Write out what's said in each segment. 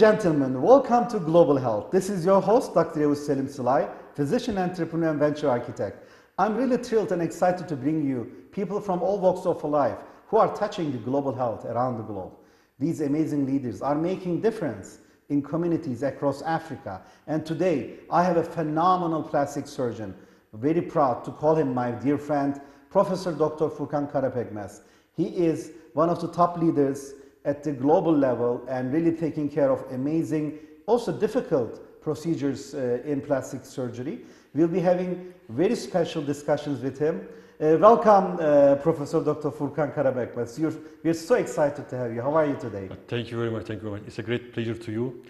gentlemen, welcome to Global Health. This is your host, Dr. Yavuz Selim Sılay, physician, entrepreneur, and venture architect. I'm really thrilled and excited to bring you people from all walks of life who are touching the global health around the globe. These amazing leaders are making difference in communities across Africa. And today, I have a phenomenal plastic surgeon. Very proud to call him my dear friend, Professor Dr. Furkan Karapekmez. He is one of the top leaders at the global level and really taking care of amazing, also difficult procedures in plastic surgery. We'll be having very special discussions with him. Welcome, Professor Dr. Furkan Karapekmez. We're so excited to have you. How are you today? Thank you very much. Thank you very much. It's a great pleasure to you,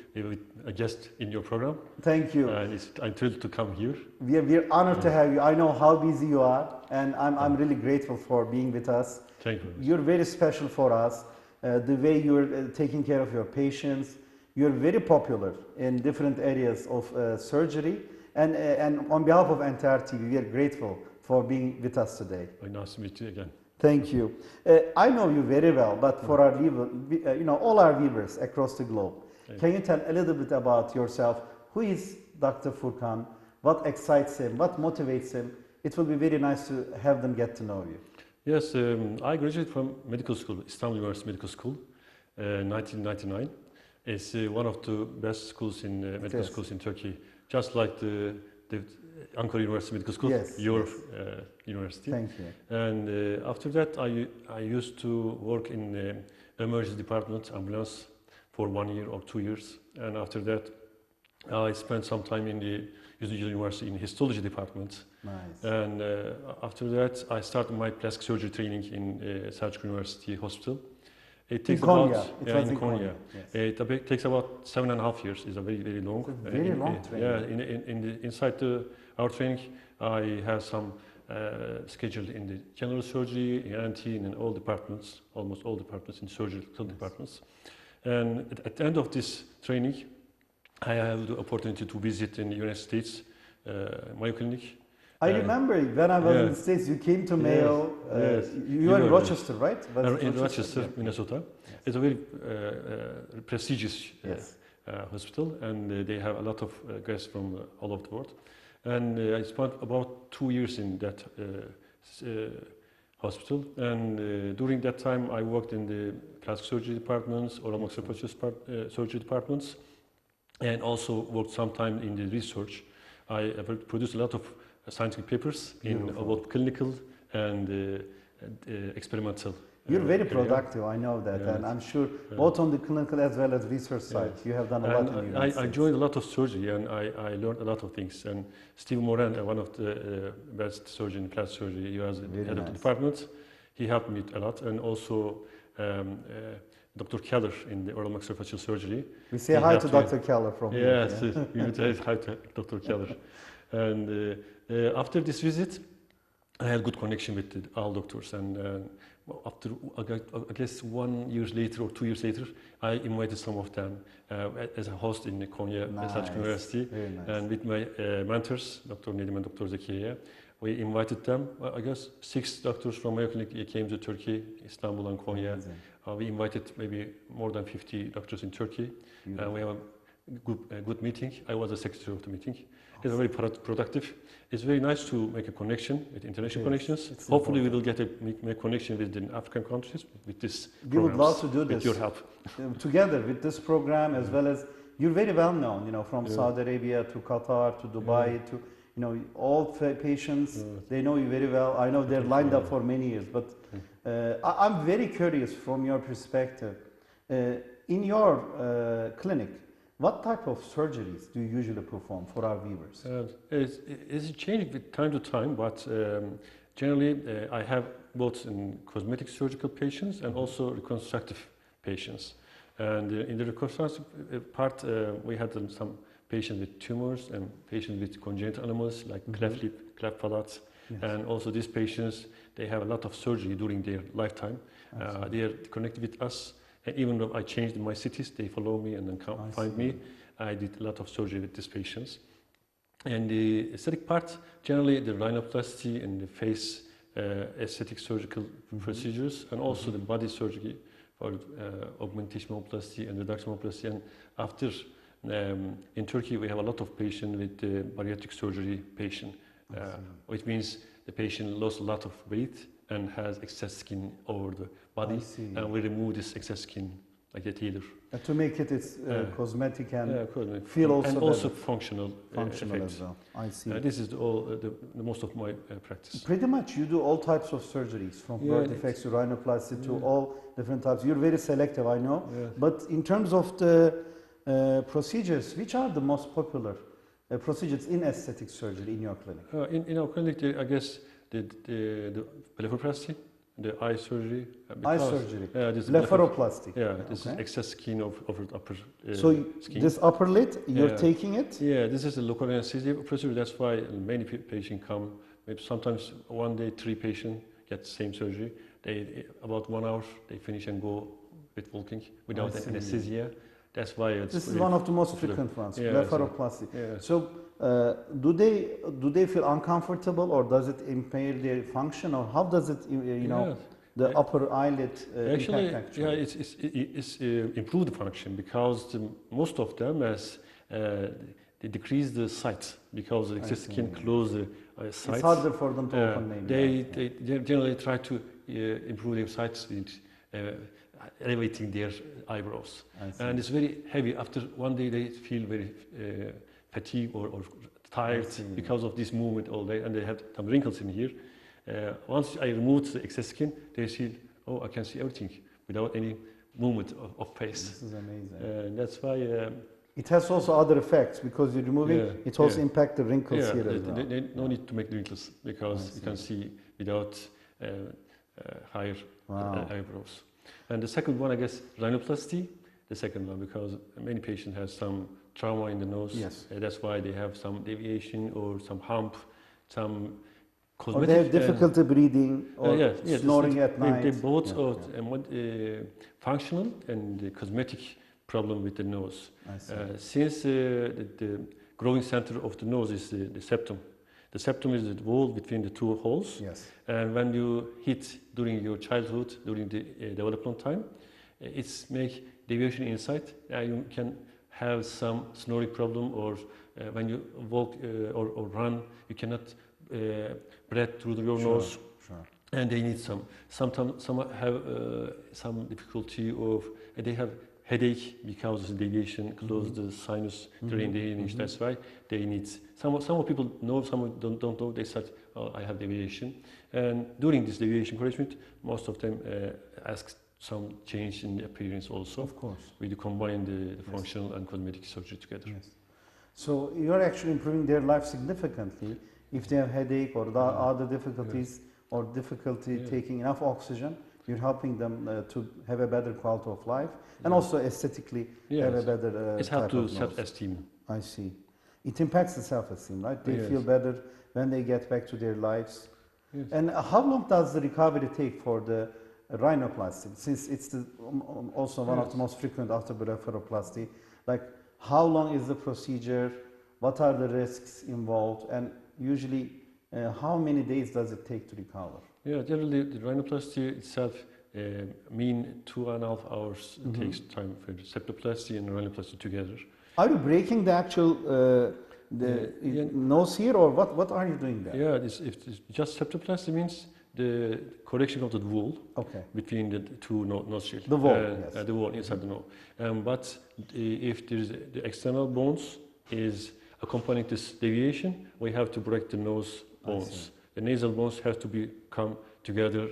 a guest in your program. Thank you. I'm thrilled to come here. We're honored to have you. I know how busy you are, and I'm really grateful for being with us. Thank you. You're very special for us. The way you're taking care of your patients. You're very popular in different areas of surgery. And on behalf of NTR TV, we are grateful for being with us today. Very nice to meet you again. Thank you. I know you very well, but for our all our viewers across the globe, can you tell a little bit about yourself? Who is Dr. Furkan? What excites him? What motivates him? It will be very nice to have them get to know you. Yes, I graduated from medical school, Istanbul University Medical School, 1999. It's one of the best schools in medical schools in Turkey, just like the Ankara University Medical School, your university. Thank you. And after that, I used to work in the emergency department, ambulance, for 1 year or 2 years. And after that, I spent some time in the University in histology department. Nice. And after that, I started my plastic surgery training in Selçuk University Hospital. It takes Konya. in Konya. Yes. It takes about 7.5 years. It's a very, very long. It's a very long training. Yeah, inside our training, I have some scheduled in the general surgery, in NT, in all departments, almost all departments in surgical departments. And at the end of this training, I have the opportunity to visit in the United States, Mayo Clinic. I remember when I was in the States, you came to Mayo. You were in Rochester, right? In Rochester, Minnesota. Yes. It's a very prestigious hospital, and they have a lot of guests from all over the world. And I spent about 2 years in that hospital. And during that time, I worked in the plastic surgery departments, oral maxillofacial surgery departments, and also worked some time in the research. I produced a lot of scientific papers in both clinical and experimental. You're very productive, I know that, and I'm sure both on the clinical as well as research side, you have done a lot in the United States. I joined a lot of surgery, and I learned a lot of things. And Steve Moran, one of the best surgeons in plastic surgery, he was the head of the department. He helped me a lot, and also Dr. Keller in the oral maxillofacial surgery. We say hi to Dr. Keller from here. Yes, we would say hi to Dr. Keller. And after this visit, I had good connection with all doctors. And after, I guess 1 year later or 2 years later, I invited some of them as a host in Konya Selçuk University. And with my mentors, Dr. Nedim and Dr. Zekeriya, we invited them. I guess 6 doctors from Mayo Clinic came to Turkey, Istanbul and Konya. We invited maybe more than 50 doctors in Turkey. And we have a good meeting. I was the secretary of the meeting. It's very productive. It's very nice to make a connection with international connections. Hopefully, we will get make a connection with the African countries with this. We would love to do this with your help. Together with this program, as well as you're very well known. From Saudi Arabia to Qatar to Dubai to all patients. They know you very well. I know they're lined up for many years. But I'm very curious from your perspective. In your clinic, what type of surgeries do you usually perform for our viewers? It's changing with time to time, but generally I have both in cosmetic surgical patients and also reconstructive patients. And in the reconstructive part, we had some patients with tumors and patients with congenital anomalies like cleft lip, cleft palate. And also these patients, they have a lot of surgery during their lifetime. They are connected with us. And even though I changed my cities, they follow me and then come find me. I did a lot of surgery with these patients. And the aesthetic part, generally the rhinoplasty and the face aesthetic surgical procedures, and also the body surgery or augmentation and reduction. And after, in Turkey, we have a lot of patients with bariatric surgery patient, which means the patient lost a lot of weight and has excess skin over the body, and we remove this excess skin like a tailor. To make it cosmetic and cosmetic. feel also and better. also functional As well. I see. This is the most of my practice. Pretty much you do all types of surgeries, from birth defects to rhinoplasty to all different types. You're very selective, I know. But in terms of the procedures, which are the most popular procedures in aesthetic surgery in your clinic? In our clinic, I guess the blepharoplasty, the eye surgery. Eye surgery. This Blepharoplasty. This is excess skin over the upper skin. This upper lid, you're taking it? Yeah, this is a local anesthesia procedure. That's why many patients come. Maybe sometimes one day 3 patients get the same surgery. About 1 hour they finish and go with walking without anesthesia. That's why it's. This is one of the most frequent ones, blepharoplasty. Yeah. So, do they feel uncomfortable, or does it impair their function, or how does it, the upper eyelid impact? Yeah, it's improve the function, because most of them they decrease the sight because the excess skin close the sight. It's harder for them to open. Maybe. They generally try to improve their sight with elevating their eyebrows, and it's very heavy. After one day, they feel very fatigued or tired because of this movement all day, and they have some wrinkles in here. Once I remove the excess skin, they see, I can see everything without any movement of face. This is amazing. That's why. It has also other effects, because you're removing it also impacts the wrinkles here as well. They no need to make the wrinkles, because you can see without higher eyebrows. And the second one, I guess, rhinoplasty. The second one, because many patients have some trauma in the nose. Yes. That's why they have some deviation or some hump, some cosmetic. Or they have difficulty breathing or snoring at night. They both are functional and cosmetic problem with the nose. Since the growing center of the nose is the septum. The septum is the wall between the 2 holes. Yes. And when you hit during your childhood, during the development time, it's make deviation inside. You can have some snoring problem, or when you walk or run, you cannot breathe through your nose. Sure. And they need sometimes some have some difficulty of, they have headache because the deviation close the sinus during the evening. That's why they need. Some people know, some don't know. They said, I have deviation. And during this deviation correction, most of them ask some change in the appearance also. Of course. We combine the functional and cosmetic surgery together. Yes. So you're actually improving their life significantly. If they have headache or other difficulties or difficulty taking enough oxygen, you're helping them to have a better quality of life, and also aesthetically have a better It helps to self-esteem. I see. It impacts the self-esteem, right? They feel better when they get back to their lives. Yes. And how long does the recovery take for the rhinoplasty? Since it's also one of the most frequent after blepharoplasty, like how long is the procedure? What are the risks involved? And usually, how many days does it take to recover? Yeah, generally the rhinoplasty itself mean 2.5 hours takes time for the septoplasty and rhinoplasty together. Are you breaking the actual nose here, or what are you doing there? Yeah, if it's just septoplasty means the correction of the wall between the 2 nostrils. The wall, the wall inside the nose. But if there is the external bones is accompanying this deviation, we have to break the nose bones. The nasal bones have to come together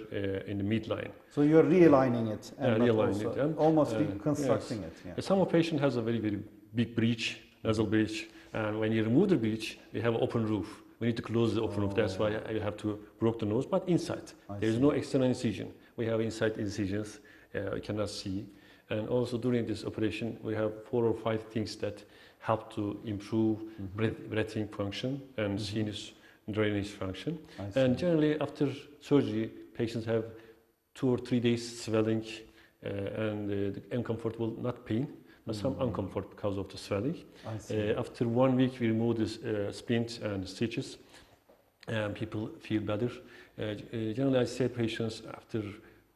in the midline. So you're realigning it and realigning it, almost reconstructing it. Yeah. Some patient has a very, very big breach, nasal breach, and when you remove the breach, we have an open roof. We need to close the open roof. That's why you have to break the nose, but inside. There is no external incision. We have inside incisions. We cannot see. And also during this operation, we have 4 or 5 things that help to improve breathing function and sinus drainage function. And generally after surgery, patients have 2 or 3 days swelling and uncomfortable, not pain, but some uncomfort because of the swelling. After 1 week, we remove the splint and stitches, and people feel better. Generally, I say patients after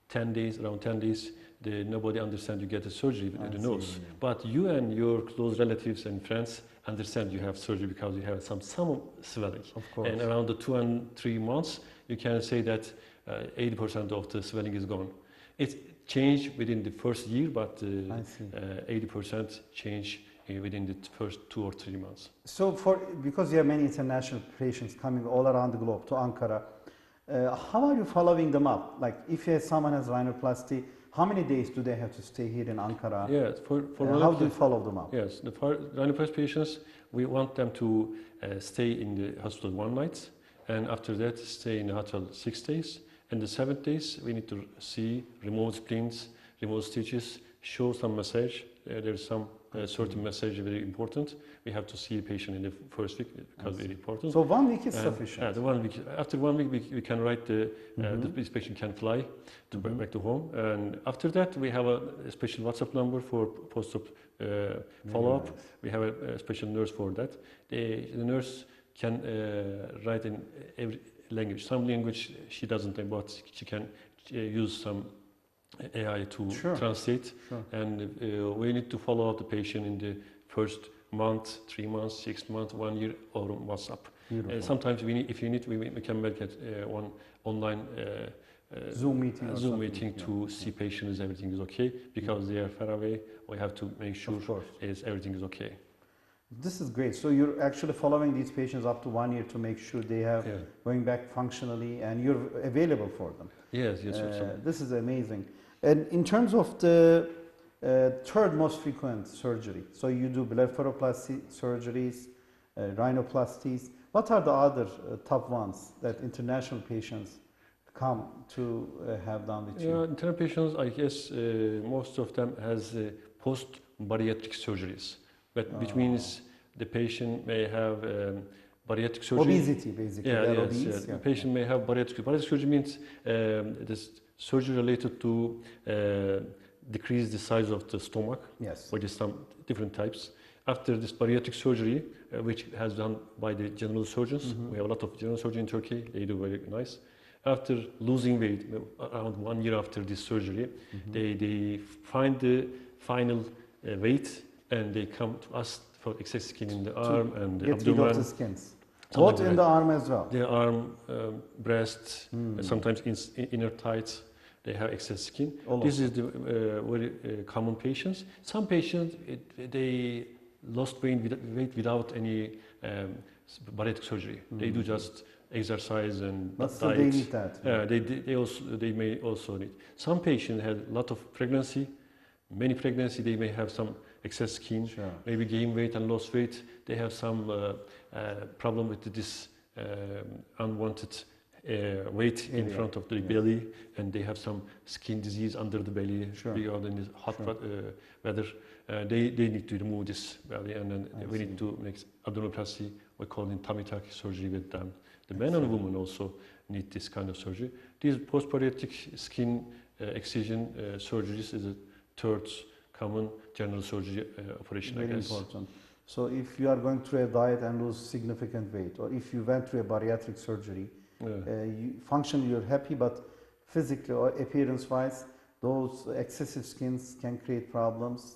10 days, around 10 days, nobody understands you get a surgery with I the see. nose. But you and your close relatives and friends understand you have surgery because you have some swelling. Of course. And around the 2 and 3 months, you can say that 80% of the swelling is gone. It changed within the first year, but I see. 80% change within the first 2 or 3 months. So because you have many international patients coming all around the globe to Ankara, how are you following them up? Like if someone has rhinoplasty, how many days do they have to stay here in Ankara? Yes, How do you follow them up? Yes, for rhinoplasty patients, we want them to stay in the hospital 1 night, and after that stay in the hospital 6 days. And the 7th days, we need to see, remove splints, remove stitches, show some massage. There's some certain massage very important. We have to see the patient in the first week because very important. So 1 week is sufficient. The 1 week. After 1 week, we can write this patient can fly to back to home. And after that, we have a special WhatsApp number for post-op follow-up. Nice. We have a special nurse for that. The nurse can write in every language. Some language she doesn't know, but she can use some AI to translate. Sure. And we need to follow up the patient in the first month, 3 months, 6 months, 1 year, or on WhatsApp. Sometimes if you need, we can make it one online Zoom meeting, to see patients everything is okay, because they are far away. We have to make sure everything is okay. This is great. So you're actually following these patients up to 1 year to make sure they have going back functionally, and you're available for them. Yes. This is amazing. And in terms of the third most frequent surgery, so you do blepharoplasty surgeries, rhinoplasties. What are the other top ones that international patients come to have done with you? International patients, I guess most of them has post-bariatric surgeries, which means the patient may have bariatric surgery. Obesity, basically. The patient may have bariatric. Bariatric surgery means this surgery related to decrease the size of the stomach. Yes. Which is some different types. After this bariatric surgery, which has done by the general surgeons, we have a lot of general surgeons in Turkey. They do very nice. After losing weight, around 1 year after this surgery, they find the final weight, and they come to us for excess skin in the arm and the abdomen. Get rid of the skins. Both in the arm as well. The arm, breast, sometimes inner thighs, they have excess skin. This is the very common patients. Some patients, they lost weight without any bariatric surgery. They do just exercise and but diet. They need that. They may also need. Some patients have a lot of pregnancy, many pregnancy. They may have some excess skin, maybe gain weight and lost weight. They have some problem with this unwanted weight in front of the belly, and they have some skin disease under the belly because in this hot weather. They need to remove this belly, and then we need to make abdominoplasty. We call it tummy tuck surgery with them. The men and women also need this kind of surgery. These post-bariatric skin excision surgeries is a third common general surgery operation. Very important. So if you are going through a diet and lose significant weight, or if you went through a bariatric surgery, functionally you're happy, but physically or appearance-wise, those excessive skins can create problems.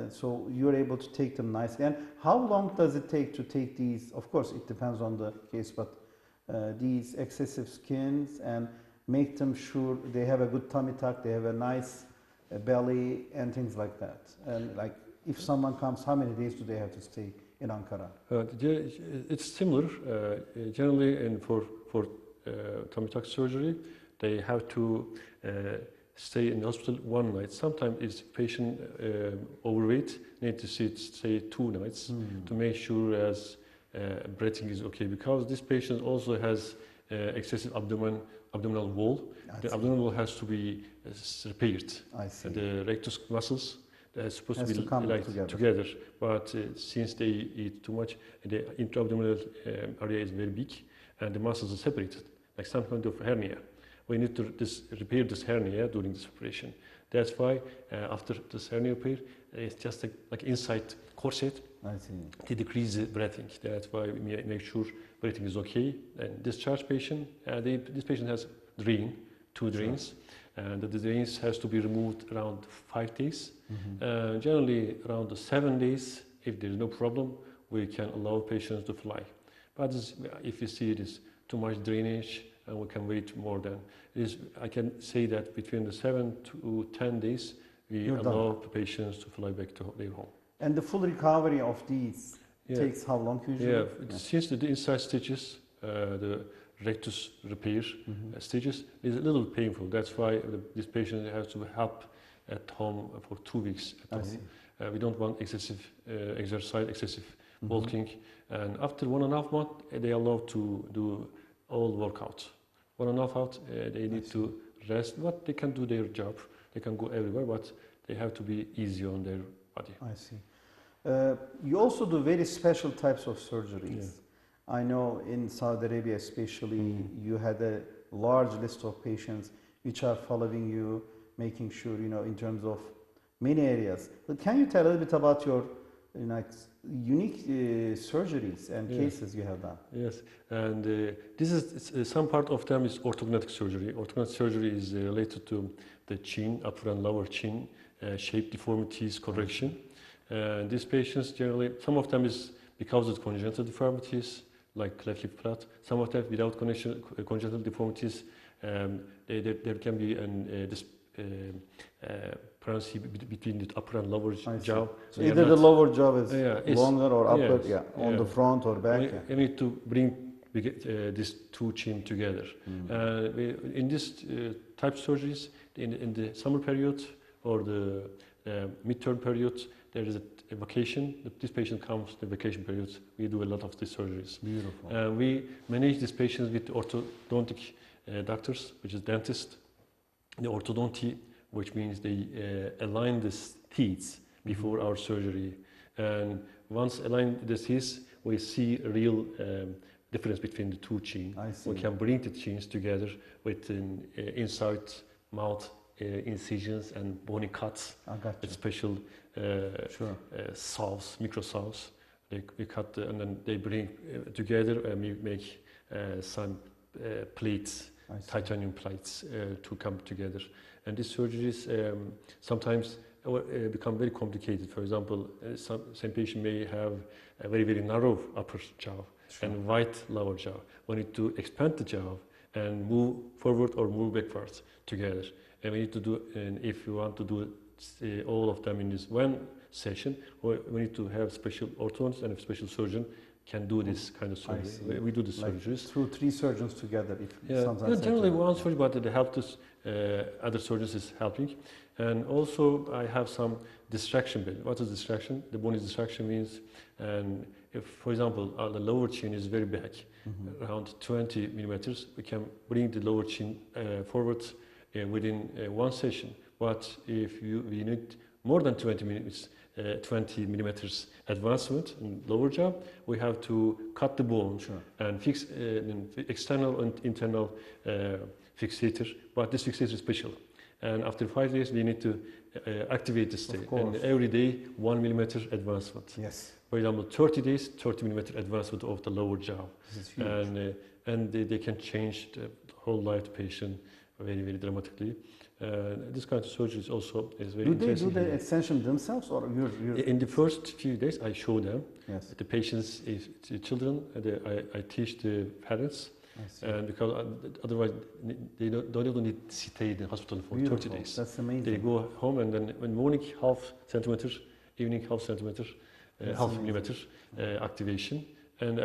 So you're able to take them nicely. And how long does it take to take these? Of course, it depends on the case, but these excessive skins and make them sure they have a good tummy tuck, they have a nice belly and things like that. And like if someone comes, how many days do they have to stay in Ankara? It's similar. Generally, and for tummy tuck surgery, they have to stay in the hospital 1 night. Sometimes it's patient overweight, need to stay 2 nights to make sure as breathing is okay, because this patient also has excessive abdominal wall. The abdominal wall has to be repaired. I see. The rectus muscles are supposed to be come like together. But since they eat too much, the intra-abdominal area is very big, and the muscles are separated, like some kind of hernia. We need to repair this hernia during this operation. That's why after this hernia repair, it's just like inside corset. I see. To decrease the breathing. That's why we make sure breathing is okay. And discharge patient, this patient has drain, two drains, and the drains has to be removed around 5 days. Mm-hmm. Generally, around the 7 days, if there is no problem, we can allow patients to fly. But if you see it is too much drainage, and we can wait more than it is, I can say that between the 7 to 10 days, we allow the patients to fly back to their home. And the full recovery of these takes how long usually? Yeah, since the inside stitches, the rectus repair stages is a little painful. That's why this patient has to help at home for 2 weeks at home. We don't want excessive exercise, excessive walking. And after 1.5 months, they are allowed to do all workouts. 1.5 months, they need to rest, but they can do their job. They can go everywhere, but they have to be easy on their body. I see. You also do very special types of surgeries. Yeah. I know in Saudi Arabia especially, you had a large list of patients which are following you, making sure, in terms of many areas. But can you tell a little bit about your unique surgeries and cases you have done? Yes, and this is some part of them is orthodontic surgery. Orthodontic surgery is related to the chin, upper and lower chin, shape deformities correction. These patients generally, some of them is because of congenital deformities, like cleft lip flap. Some of them without congenital deformities, there can be this primacy between the upper and lower jaw. So either the lower jaw is longer or upper, on the front or back. We need to bring these two chin together. In this type of surgeries, in the summer period or the midterm period, there is a vacation. This patient comes the vacation periods. We do a lot of these surgeries. Beautiful. We manage these patients with orthodontic doctors, which is dentist. The orthodonty, which means they align the teeth before our surgery. And once aligned the teeth, we see a real difference between the two chin. We can bring the chins together with an inside mouth incisions and bony cuts with special saws, micro saws. We cut and then they bring together and we make some plates, titanium plates to come together. And these surgeries sometimes become very complicated. For example, some patient may have a very, very narrow upper jaw and wide lower jaw. We need to expand the jaw and move forward or move backwards together. And we need to do, and if you want to do all of them in this one session, we need to have special orthodontists and a special surgeon can do this kind of surgery. We do the surgeries. Through 3 surgeons together. Generally one surgeon, but the help to other surgeons is helping. And also I have some distraction bed. What is distraction? The bony distraction means, and if, for example, the lower chin is very big, around 20 millimeters, we can bring the lower chin forward within one session. But if we need more than 20 millimeters advancement in lower jaw, we have to cut the bone and fix an external and internal fixator. But this fixator is special. And after 5 days, we need to activate the state. And every day, 1 millimeter advancement. Yes. For example, 30 days, 30 millimeter advancement of the lower jaw. This is huge. And they can change the whole life of the patient very, very dramatically. This kind of surgery is also very interesting. Do they do the extension themselves, or you're in the first few days? I show them the patients, the children. I teach the parents, and because otherwise they don't even need to stay in the hospital for 30 days. That's amazing. They go home and then in morning half centimeter, evening half centimeter, half millimeter activation, and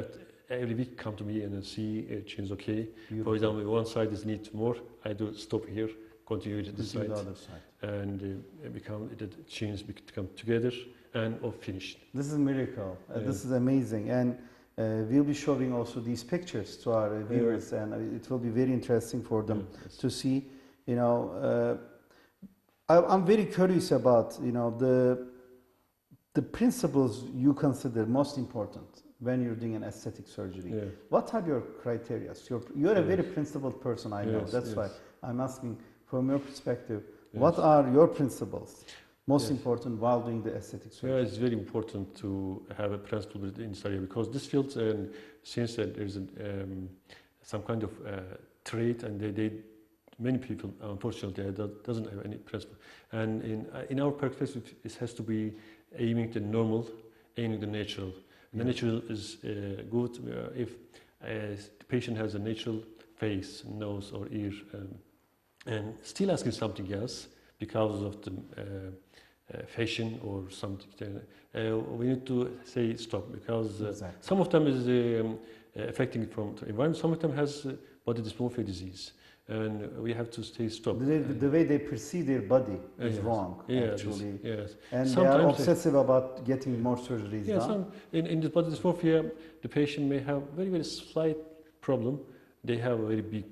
every week come to me and see chin's okay. For example, one side is need more, I do stop here, continue to the side, and the chins become together and finished. This is a miracle. This is amazing, and we'll be showing also these pictures to our viewers, and it will be very interesting for them to see. I'm very curious about the principles you consider most important when you're doing an aesthetic surgery. What are your criteria? You're a very principled person, I know. That's why I'm asking from your perspective, what are your principles most important while doing the aesthetic surgery? It's very important to have a principle in this area, because this field, since there's some kind of trade and they many people, unfortunately, doesn't have any principle. And in our perspective, it has to be aiming the normal, aiming the natural. And the natural is good if the patient has a natural face, nose, or ear, and still asking something else because of the fashion or something. We need to say stop, because Exactly. some of them is affecting from the environment. Some of them has body dysmorphia disease, and we have to say stop. The way they perceive their body is Yes. wrong, Yeah, actually. yes. And they Sometimes are obsessive about getting more surgeries Yeah, done. in the body dysmorphia, the patient may have very, very slight problem. They have a very big,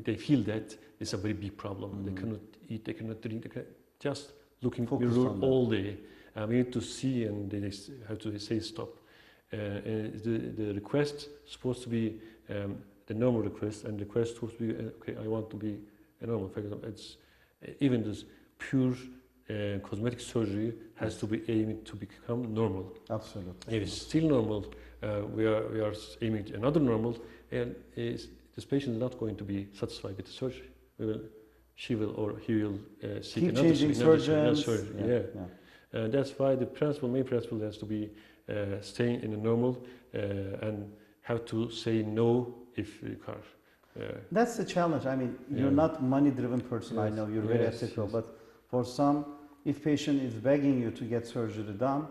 they feel that it's a very big problem. They cannot eat, they cannot drink, they can just looking Focus mirror on that. all day. We need to see, and they have to say stop. The request supposed to be the normal request, and the request supposed to be okay. I want to be a normal. For example, it's even this pure cosmetic surgery has to be aiming to become normal. Absolutely. If it's still normal, we are aiming to another normal, and this patient is not going to be satisfied with the surgery. She will or he will seek Keep another changing surgery. surgeons. Yeah. That's why the main principle has to be staying in a normal and how to say no if required. That's the challenge. I mean, you're not money-driven person. I Yes, know you're very yes, ethical, yes. but for some, if patient is begging you to get surgery done,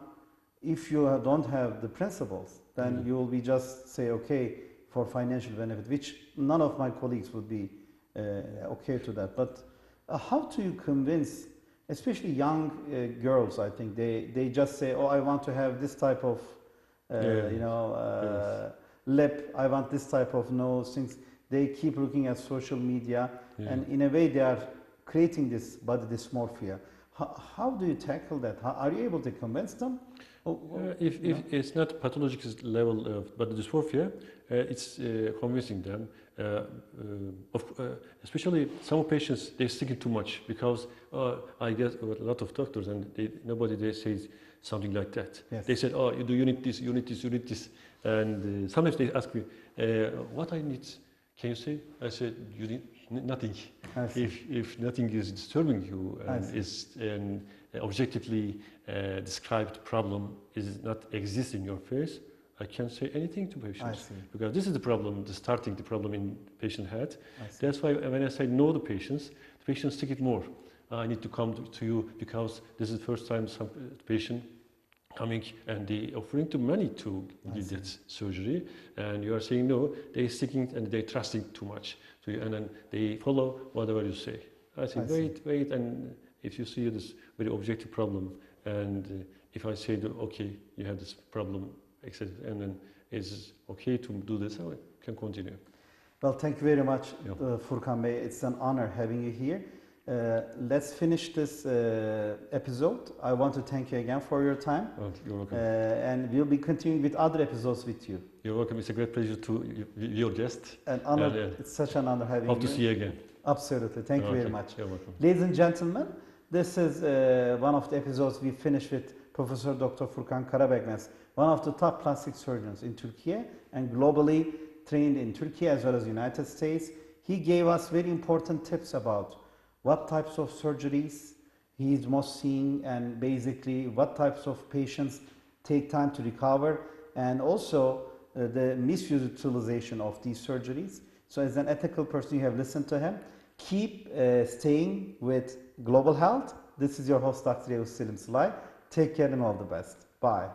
if you don't have the principles, then you will be just say okay for financial benefit, which none of my colleagues would be okay to that. But how do you convince, especially young girls? I think they just say, oh, I want to have this type of lip. I want this type of nose. Things. They keep looking at social media, and in a way they are creating this body dysmorphia. How do you tackle that? Are you able to convince them? If it's not pathological level of body dysmorphia, it's convincing them. Especially some patients, they're sticking too much because I get a lot of doctors and nobody says something like that. Yes. They said, oh, you need this, you need this, you need this. And sometimes they ask me, what I need, can you say? I said, you need nothing. If nothing is disturbing you and is an objectively described problem is not exist in your face, I can't say anything to patients because this is the problem, the problem in patient head. That's why when I say no to patients, the patients stick it more. I need to come to you because this is the first time some patient coming and they offering to money to give that surgery, and you are saying no. They sticking and they trusting too much to you, and then they follow whatever you say. I say wait, and if you see this very objective problem, and if I say okay, you have this problem, etc., and then it's okay to do this, I can continue. Well, thank you very much, Furkan Bey. It's an honor having you here. Let's finish this episode. I want to thank you again for your time. Oh, you're welcome. And we'll be continuing with other episodes with you. You're welcome. It's a great pleasure to be your guest. An honor. It's such an honor having you. Hope to see you again. Absolutely. Thank you very much. You're welcome. Ladies and gentlemen, this is one of the episodes we finished with Professor Dr. Furkan Karabekmez, one of the top plastic surgeons in Turkey and globally trained in Turkey as well as United States. He gave us very important tips about what types of surgeries he is most seeing and basically what types of patients take time to recover, and also the misutilization of these surgeries. So as an ethical person, you have listened to him. Keep staying with Global Health. This is your host, Dr. Yavuz Selim Slay. Take care and all the best. Bye.